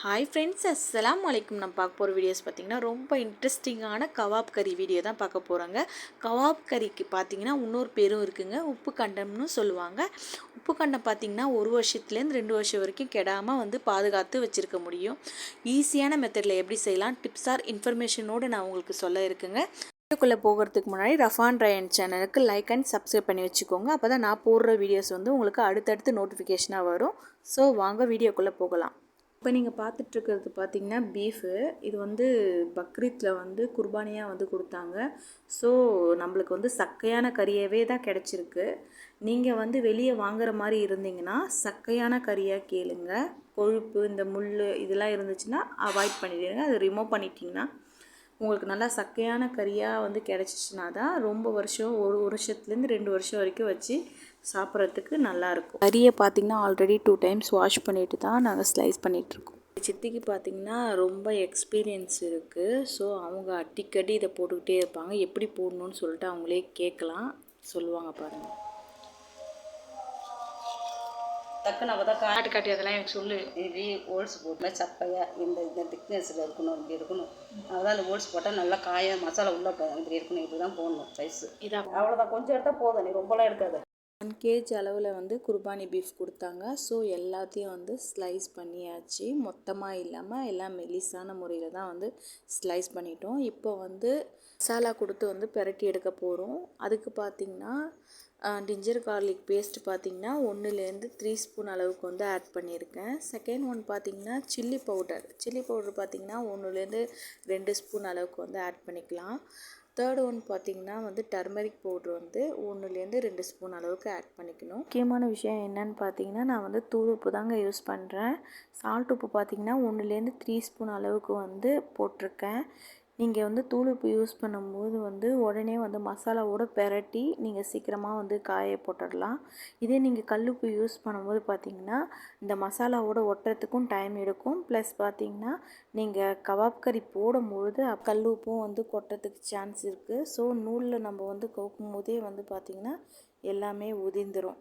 Hi friends, அஸ்ஸலாமு அலைக்கும். நம்ம பார்க்க போகிற வீடியோஸ் பார்த்திங்கன்னா ரொம்ப இன்ட்ரெஸ்டிங்கான கவாப் கறி வீடியோ தான் பார்க்க போகிறாங்க. கவாப் கறிக்கு பார்த்திங்கன்னா இன்னொரு பேரும் இருக்குங்க, உப்பு கண்டம்னு சொல்லுவாங்க. உப்பு கண்டம் பார்த்திங்கன்னா 1 வருஷத்துலேருந்து 2 வருஷம் வரைக்கும் கெடாமல் பாதுகாத்து வச்சுருக்க முடியும். ஈஸியான மெத்தடில் எப்படி செய்யலாம், டிப்ஸ் ஆர் இன்ஃபர்மேஷனோடு நான் உங்களுக்கு சொல்ல இருக்குங்க. வீடியோக்குள்ளே போகிறதுக்கு முன்னாடி ரஃபான் ரயன் சேனலுக்கு லைக் அண்ட் சப்ஸ்கிரைப் பண்ணி வச்சுக்கோங்க. அப்போ தான் நான் போடுற வீடியோஸ் உங்களுக்கு அடுத்தடுத்து நோட்டிஃபிகேஷனாக வரும். ஸோ வாங்க வீடியோக்குள்ளே போகலாம். இப்போ நீங்கள் பார்த்துட்ருக்கிறது பார்த்திங்கன்னா பீஃபு. இது பக்ரீத்தில் குர்பானியாக கொடுத்தாங்க. ஸோ நம்மளுக்கு சக்கையான கறியாகவே தான் கிடச்சிருக்கு. நீங்கள் வெளியே வாங்குகிற மாதிரி இருந்தீங்கன்னா சக்கையான கறியாக கேளுங்க. கொழுப்பு இந்த முள் இதெல்லாம் இருந்துச்சுன்னா அவாய்ட் பண்ணிடுங்க. அது ரிமூவ் பண்ணிட்டீங்கன்னா உங்களுக்கு நல்லா சக்கையான கறியாக கிடச்சிச்சின்னா தான் ரொம்ப வருஷம் 1 வருஷத்துலேருந்து 2 வருஷம் வரைக்கும் வச்சு சாப்பிட்றதுக்கு நல்லாயிருக்கும். கறியை பார்த்திங்கன்னா ஆல்ரெடி 2 டைம்ஸ் வாஷ் பண்ணிவிட்டு தான் நாங்கள் ஸ்லைஸ் பண்ணிகிட்ருக்கோம். சித்திக்கு பார்த்திங்கன்னா ரொம்ப எக்ஸ்பீரியன்ஸ் இருக்குது. ஸோ அவங்க அடிக்கடி இதை போட்டுக்கிட்டே இருப்பாங்க. எப்படி போடணுன்னு சொல்லிட்டு அவங்களே கேட்கலாம், சொல்லுவாங்க பாருங்கள். டக்குன்னு அவள் தான் காட்டி அதெல்லாம் எனக்கு சொல்லு. இப்படி ஓல்ஸ் போட்டால் சப்பையாக இந்த திக்னஸில் இருக்கணும், இப்படி இருக்கணும். அவள் அந்த ஓல்ஸ் போட்டால் நல்லா காய மசாலா உள்ளே இப்படி இருக்கணும், இப்படி தான் போடணும் ரைஸு. இதான் அவ்வளோதான், கொஞ்சம் எடுத்தால் போதும், நீ ரொம்பலாம் எடுக்காது. 1 kg அளவில் குர்பானி பீஃப் கொடுத்தாங்க. ஸோ எல்லாத்தையும் ஸ்லைஸ் பண்ணியாச்சு. மொத்தமாக இல்லாமல் எல்லாம் மெலிசான முறையில் தான் ஸ்லைஸ் பண்ணிட்டோம். இப்போ மசாலா கொடுத்து பெரட்டி எடுக்க போகிறோம். அதுக்கு பார்த்திங்கன்னா ஜிஞ்சர் கார்லிக் பேஸ்ட் பார்த்திங்கன்னா 1லேருந்து 3 ஸ்பூன் அளவுக்கு ஆட் பண்ணியிருக்கேன். செகண்ட் ஒன் பார்த்திங்கன்னா சில்லி பவுடர் பார்த்திங்கன்னா 1லேருந்து 2 ஸ்பூன் அளவுக்கு ஆட் பண்ணிக்கலாம். தேர்ட் ஒன் பார்த்திங்கன்னா டர்மரிக் பவுட்ரு 1லேருந்து 2 ஸ்பூன் அளவுக்கு ஆட் பண்ணிக்கணும். முக்கியமான விஷயம் என்னன்னு பார்த்தீங்கன்னா நான் தூள் உப்பு தாங்க யூஸ் பண்ணுறேன். சால்ட் உப்பு பார்த்திங்கன்னா 1லேருந்து 3 ஸ்பூன் அளவுக்கு போட்டிருக்கேன். நீங்கள் தூள் உப்பு யூஸ் பண்ணும்போது உடனே மசாலாவோட பெரட்டி நீங்கள் சீக்கிரமாக காய போட்டுடலாம். இதே நீங்கள் கல்லுப்பு யூஸ் பண்ணும்போது பார்த்திங்கன்னா இந்த மசாலாவோட ஒட்டுறதுக்கும் டைம் எடுக்கும். ப்ளஸ் பார்த்திங்கன்னா நீங்கள் கவாப் கறி போடும்பொழுது கல்லுப்பும் கொட்டுறதுக்கு சான்ஸ் இருக்குது. ஸோ நூலில் நம்ம கவுக்கும் போதே பார்த்திங்கன்னா எல்லாமே உதிர்ந்துடும்.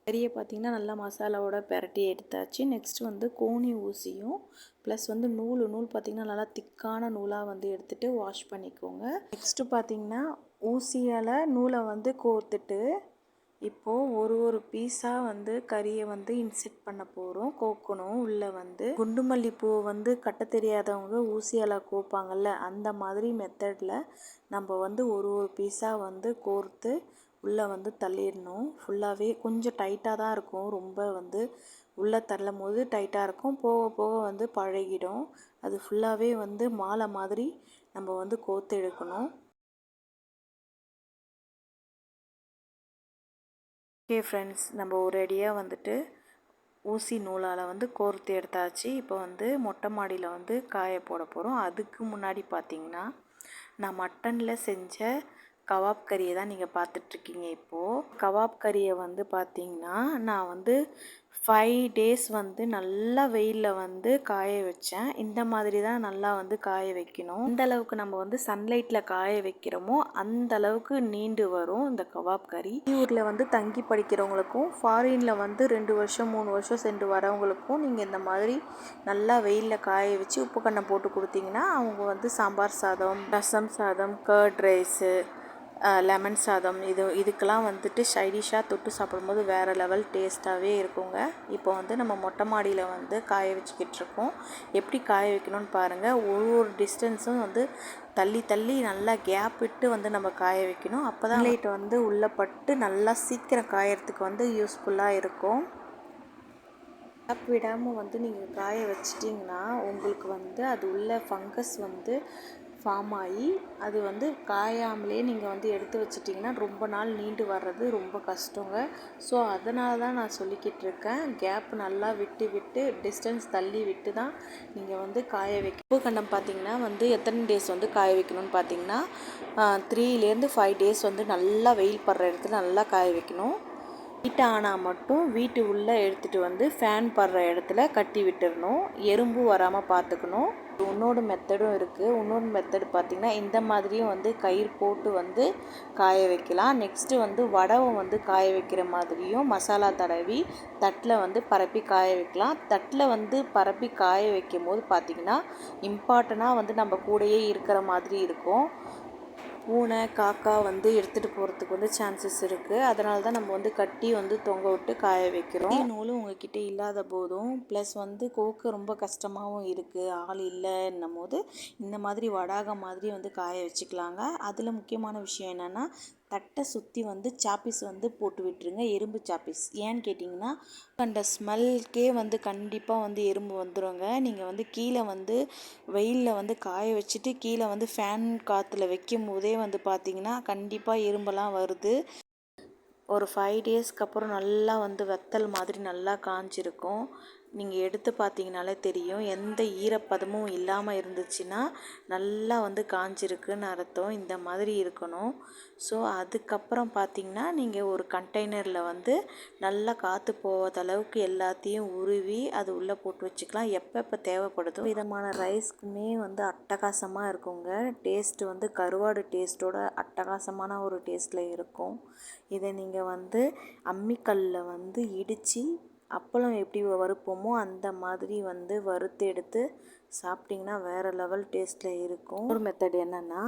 கறியை பார்த்திங்கன்னா நல்லா மசாலாவோட பெரட்டி எடுத்தாச்சு. நெக்ஸ்ட் கோணி ஊசியும் ப்ளஸ் நூல் பார்த்திங்கன்னா நல்லா திக்கான நூலாக எடுத்துகிட்டு வாஷ் பண்ணிக்கோங்க. நெக்ஸ்ட்டு பார்த்திங்கன்னா ஊசியால் நூலை கோர்த்துட்டு இப்போது ஒரு பீஸாக கறியை இன்செர்ட் பண்ண போகிறோம். கோக்கணும். உள்ளே குண்டுமல்லிப்பூவை கட்ட தெரியாதவங்க ஊசியால் கோப்பாங்கள்ல, அந்த மாதிரி மெத்தடில் நம்ம ஒரு பீஸாக கோர்த்து உள்ளே தள்ளிடணும். ஃபுல்லாகவே கொஞ்சம் டைட்டாக தான் இருக்கும். ரொம்ப உள்ளே தள்ளும் போது டைட்டாக இருக்கும். போக போக பழகிடும். அது ஃபுல்லாகவே மாலை மாதிரி நம்ம கோர்த்து எடுக்கணும். ஓகே ஃப்ரெண்ட்ஸ், நம்ம ஒரேடியாக ஊசி நூலால் கோர்த்து எடுத்தாச்சு. இப்போ மொட்டை மாடியில் காய போட போகிறோம். அதுக்கு முன்னாடி பார்த்திங்கன்னா நான் மட்டனில் செஞ்ச கவாப் கறியை தான் நீங்கள் பார்த்துட்ருக்கீங்க. இப்போது கவாப் கறியை பார்த்திங்கன்னா நான் 5 days நல்லா வெயிலில் காய வச்சேன். இந்த மாதிரி தான் நல்லா காய வைக்கணும். இந்த அளவுக்கு நம்ம சன்லைட்டில் காய வைக்கிறோமோ அந்த அளவுக்கு நீண்டு வரும் இந்த கவாப் கறி. ஊரில் தங்கி படிக்கிறவங்களுக்கும் ஃபாரினில் 2 வருஷம் 3 வருஷம் சென்று வரவங்களுக்கும் நீங்கள் இந்த மாதிரி நல்லா வெயிலில் காய வச்சு உப்பு கண்டம் போட்டு கொடுத்தீங்கன்னா அவங்க சாம்பார் சாதம், ரசம் சாதம், கர்ட் ரைஸு, லெமன் சாதம் இதுக்கெல்லாம் சைடிஷாக தொட்டு சாப்பிடும்போது வேறு லெவல் டேஸ்ட்டாகவே இருக்குங்க. இப்போ நம்ம மொட்டை மாடியில் காய வச்சுக்கிட்டுருக்கோம். எப்படி காய வைக்கணும்னு பாருங்கள். ஒரு டிஸ்டன்ஸும் தள்ளி தள்ளி நல்லா கேப் விட்டு நம்ம காய வைக்கணும். அப்போ தான் லைட் உள்ளே பட்டு நல்லா சீக்கிரம் காயறதுக்கு யூஸ்ஃபுல்லாக இருக்கும். கேப் விடாமல் நீங்கள் காய வச்சிட்டிங்கன்னா உங்களுக்கு அது உள்ள ஃபங்கஸ் ஃபார்ம் ஆகி அது காயாமலே நீங்கள் எடுத்து வச்சிட்டிங்கன்னா ரொம்ப நாள் நீண்டு வர்றது ரொம்ப கஷ்டங்க. ஸோ அதனால தான் நான் சொல்லிக்கிட்டு இருக்கேன். கேப் நல்லா விட்டு டிஸ்டன்ஸ் தள்ளி விட்டு தான் நீங்கள் காய வைக்க. உப்பு கண்டம் பார்த்திங்கன்னா எத்தனை டேஸ் காய வைக்கணும்னு பார்த்திங்கன்னா 3லேருந்து 5 days நல்லா வெயில் படுற இடத்துல நல்லா காய வைக்கணும். ஹீட் ஆனால் மட்டும் வீட்டு உள்ளே எடுத்துகிட்டு வந்து ஃபேன் படுற இடத்துல கட்டி விட்டுறணும். எறும்பு வராமல் பார்த்துக்கணும். இன்னொரு மெத்தடும் இருக்குது. இன்னொரு மெத்தடு பார்த்திங்கன்னா இந்த மாதிரியும் வந்து கயிறு போட்டு வந்து காய வைக்கலாம். நெக்ஸ்ட்டு வந்து வடவை வந்து காய வைக்கிற மாதிரியும் மசாலா தடவி தட்டில் வந்து பரப்பி காய வைக்கலாம். தட்டில் வந்து பரப்பி காய வைக்கும் போது பார்த்திங்கன்னா இம்பார்ட்டண்ட்டாக வந்து நம்ம கூடயே இருக்கிற மாதிரி இருக்கும். பூனை காக்கா வந்து எடுத்துகிட்டு போகிறதுக்கு வந்து சான்சஸ் இருக்குது. அதனால தான் நம்ம வந்து கட்டி வந்து தொங்க விட்டு காய வைக்கிறோம். நூலும் உங்ககிட்ட இல்லாத போதும் ப்ளஸ் வந்து கோக்க ரொம்ப கஷ்டமாகவும் இருக்குது, ஆள் இல்லைன்னும் போது இந்த மாதிரி வடாக மாதிரி வந்து காய வச்சுக்கலாங்க. அதில் முக்கியமான விஷயம் என்னென்னா தட்டை சுற்றி வந்து சாப்பீஸ் வந்து போட்டு விட்டுருங்க, எறும்பு சாப்பீஸ். ஏன்னு கேட்டிங்கன்னா அந்த ஸ்மெல்கே வந்து கண்டிப்பாக வந்து எறும்பு வந்துடுங்க. நீங்கள் வந்து கீழே வந்து வெயிலில் வந்து காய வச்சுட்டு கீழே வந்து ஃபேன் காற்றுல வைக்கும் போதே வந்து பார்த்திங்கன்னா கண்டிப்பாக எறும்பெல்லாம் வருது. ஒரு 5 டேஸ்க்கு அப்புறம் நல்லா வந்து வெத்தல் மாதிரி நல்லா காஞ்சிருக்கும். நீங்கள் எடுத்து பார்த்தீங்கனாலே தெரியும். எந்த ஈரப்பதமும் இல்லாமல் இருந்துச்சுன்னா நல்லா வந்து காஞ்சிருக்குன்னு அர்த்தம். இந்த மாதிரி இருக்கணும். ஸோ அதுக்கப்புறம் பார்த்திங்கன்னா நீங்கள் ஒரு கண்டெய்னரில் வந்து நல்லா காற்று போகாத அளவுக்கு எல்லாத்தையும் உருவி அது உள்ளே போட்டு வச்சுக்கலாம். எப்போ தேவைப்படுதோ விதமான ரைஸ்க்குமே வந்து அட்டகாசமாக இருக்குங்க. டேஸ்ட்டு வந்து கருவாடு டேஸ்ட்டோட அட்டகாசமான ஒரு டேஸ்ட்டில் இருக்கும். இதை நீங்கள் வந்து அம்மிக்கல்லில் வந்து இடித்து அப்பளம் எப்படி வறுப்போமோ அந்த மாதிரி வந்து வறுத்து எடுத்து சாப்பிட்டிங்கன்னா வேறு லெவல் டேஸ்ட்டில் இருக்கும். ஒரு மெத்தட் என்னென்னா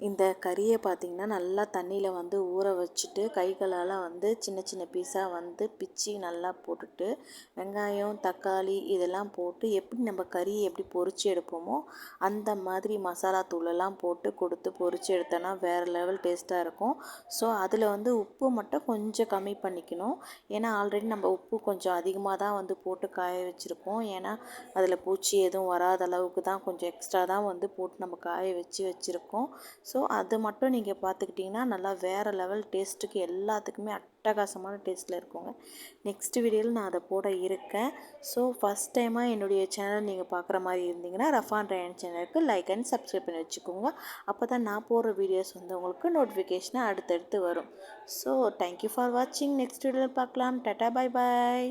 இந்த கறியை பார்த்திங்கன்னா நல்லா தண்ணியில் வந்து ஊற வச்சுட்டு கைகளால் வந்து சின்ன சின்ன பீஸாக வந்து பிச்சு நல்லா போட்டுட்டு வெங்காயம் தக்காளி இதெல்லாம் போட்டு எப்படி நம்ம கறியை எப்படி பொரிச்சு எடுப்போமோ அந்த மாதிரி மசாலா தூளெல்லாம் போட்டு கொடுத்து பொரிச்சு எடுத்தோன்னா வேறு லெவல் டேஸ்ட்டாக இருக்கும். ஸோ அதில் வந்து உப்பு மட்டும் கொஞ்சம் கம்மி பண்ணிக்கணும். ஏன்னா ஆல்ரெடி நம்ம உப்பு கொஞ்சம் அதிகமாக தான் வந்து போட்டு காய வச்சுருப்போம். ஏன்னா அதில் பூச்சி எதுவும் வராத அளவுக்கு தான் கொஞ்சம் எக்ஸ்ட்ரா தான் வந்து போட்டு நம்ம காய வச்சுருக்கோம். ஸோ அது மட்டும் நீங்கள் பார்த்துக்கிட்டிங்கன்னா நல்லா வேறு லெவல் டேஸ்ட்டுக்கு எல்லாத்துக்குமே அட்டகாசமான டேஸ்ட்டில் இருக்குங்க. நெக்ஸ்ட் வீடியோவில் நான் அதை போட இருக்கேன். ஸோ ஃபஸ்ட் டைமாக என்னுடைய சேனல் நீங்கள் பார்க்குற மாதிரி இருந்தீங்கன்னா ரஃபான் ரயான் சேனலுக்கு லைக் அண்ட் சப்ஸ்கிரைப் பண்ணி வச்சுக்கோங்க. அப்போ தான் நான் போடுற வீடியோஸ் வந்து உங்களுக்கு நோட்டிஃபிகேஷனாக அடுத்தடுத்து வரும். ஸோ தேங்க்யூ ஃபார் வாட்சிங். நெக்ஸ்ட் வீடியோவில் பார்க்கலாம். Tata bye bye.